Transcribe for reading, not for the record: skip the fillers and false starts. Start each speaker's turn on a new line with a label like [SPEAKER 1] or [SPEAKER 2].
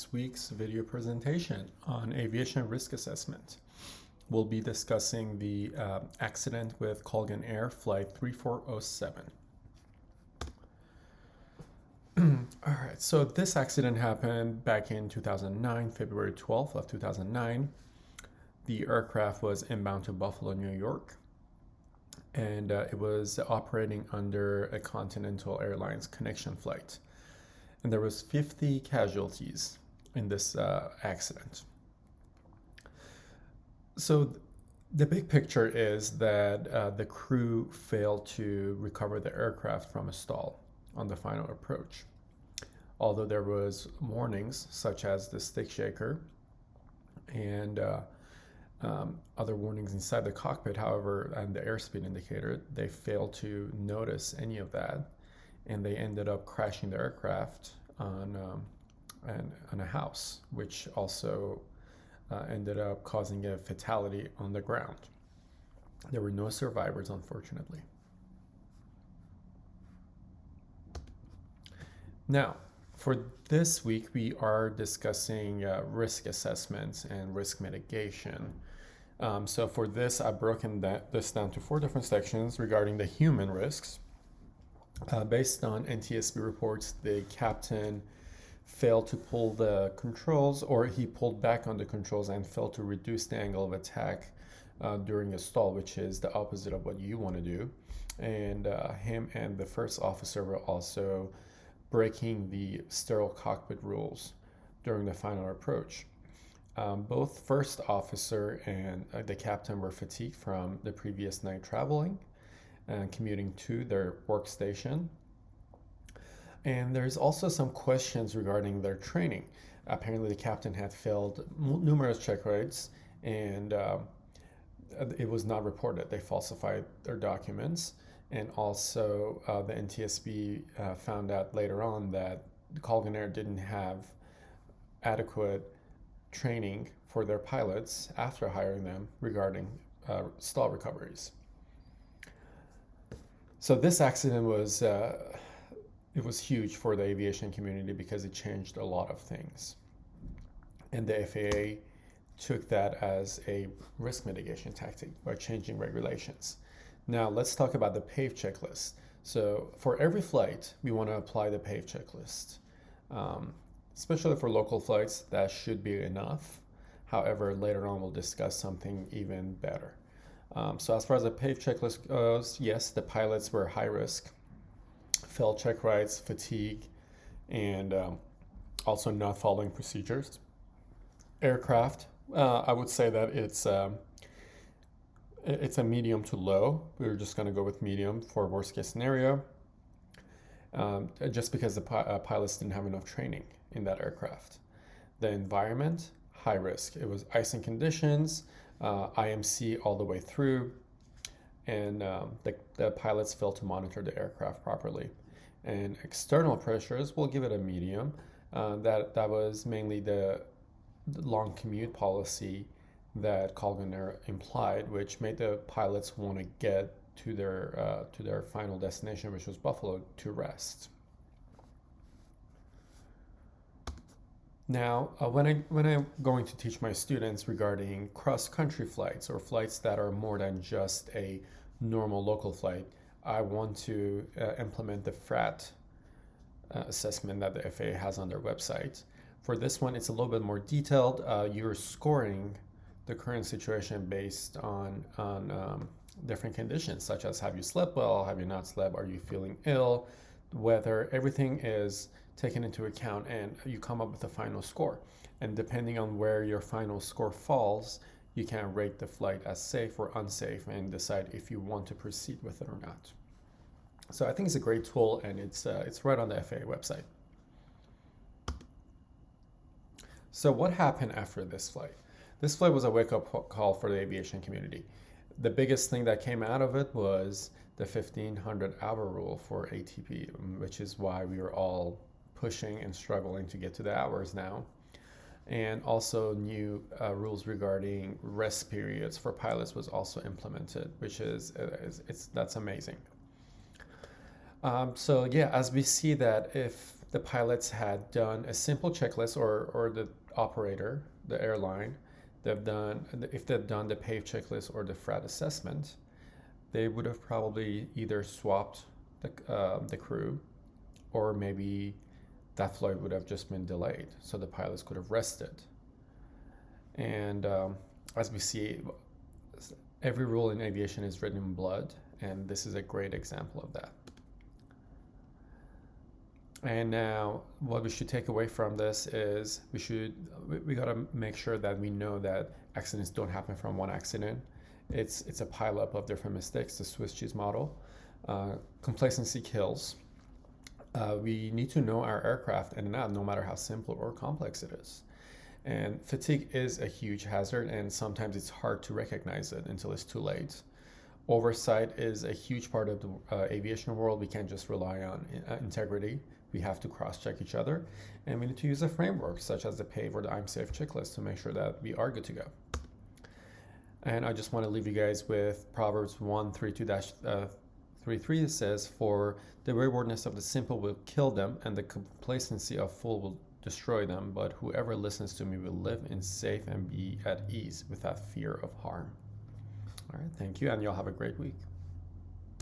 [SPEAKER 1] This week's video presentation on aviation risk assessment. We'll be discussing the accident with Colgan Air Flight 3407. All right, so this accident happened back in 2009, February 12th of 2009. The aircraft was inbound to Buffalo, New York, and it was operating under a Continental Airlines connection flight. And there was 50 casualties in this accident. So the big picture is that the crew failed to recover the aircraft from a stall on the final approach. Although there was warnings such as the stick shaker and other warnings inside the cockpit, however, and the airspeed indicator, they failed to notice any of that, and they ended up crashing the aircraft on a house, which also ended up causing a fatality on the ground. There were no survivors, unfortunately. Now, for this week, we are discussing risk assessments and risk mitigation. So for this, I've broken this down to 4 different sections regarding the human risks. Based on NTSB reports, the captain failed to pull the controls, or he pulled back on the controls and failed to reduce the angle of attack during a stall, which is the opposite of what you want to do. And him and the first officer were also breaking the sterile cockpit rules during the final approach. Both first officer and the captain were fatigued from the previous night traveling and commuting to their workstation. And there's also some questions regarding their training. Apparently the captain had failed numerous check rides, and it was not reported. They falsified their documents. And also the NTSB found out later on that Colgan Air didn't have adequate training for their pilots after hiring them regarding stall recoveries. So this accident was it was huge for the aviation community because it changed a lot of things. And the FAA took that as a risk mitigation tactic by changing regulations. Now let's talk about the PAVE checklist. So for every flight, we want to apply the PAVE checklist. Especially for local flights, that should be enough. However, later on we'll discuss something even better. So as far as the PAVE checklist goes, yes, the pilots were high risk, failed check rides, fatigue, and also not following procedures. Aircraft, I would say that it's a medium to low. We're just going to go with medium for worst case scenario, just because the pilots didn't have enough training in that aircraft. The environment, high risk. It was icing conditions, IMC all the way through, and the pilots failed to monitor the aircraft properly. And external pressures, we'll give it a medium. That was mainly the long commute policy that Colgan Air implied, which made the pilots want to get to their final destination, which was Buffalo, to rest. Now, when I'm going to teach my students regarding cross-country flights or flights that are more than just a normal local flight, I want to implement the FRAT assessment that the FAA has on their website. For this one, it's a little bit more detailed. You're scoring the current situation based on different conditions, such as have you slept well, have you not slept, are you feeling ill, weather, everything is taken into account, and you come up with a final score. And depending on where your final score falls, you can rate the flight as safe or unsafe and decide if you want to proceed with it or not. So I think it's a great tool, and it's right on the FAA website. So what happened after this flight? This flight was a wake-up call for the aviation community. The biggest thing that came out of it was the 1,500-hour rule for ATP, which is why we were all pushing and struggling to get to the hours now. And also new rules regarding rest periods for pilots was also implemented, which that's amazing. So yeah, as we see that if the pilots had done a simple checklist, or the operator, the airline, if they've done the PAVE checklist or the FRAD assessment, they would have probably either swapped the crew, or maybe that flight would have just been delayed, so the pilots could have rested. And as we see, every rule in aviation is written in blood, and this is a great example of that. And now what we should take away from this is we got to make sure that we know that accidents don't happen from one accident. It's a pileup of different mistakes, the Swiss cheese model. Complacency kills. We need to know our aircraft and out, no matter how simple or complex it is. And fatigue is a huge hazard, and sometimes it's hard to recognize it until it's too late. Oversight is a huge part of the aviation world. We can't just rely on integrity. We have to cross-check each other, and we need to use a framework such as the PAVE or the I'm Safe checklist to make sure that we are good to go. And I just want to leave you guys with Proverbs 1:32-33 that says, "For the waywardness of the simple will kill them, and the complacency of fool will destroy them. But whoever listens to me will live in safe and be at ease without fear of harm." All right, thank you, and y'all have a great week.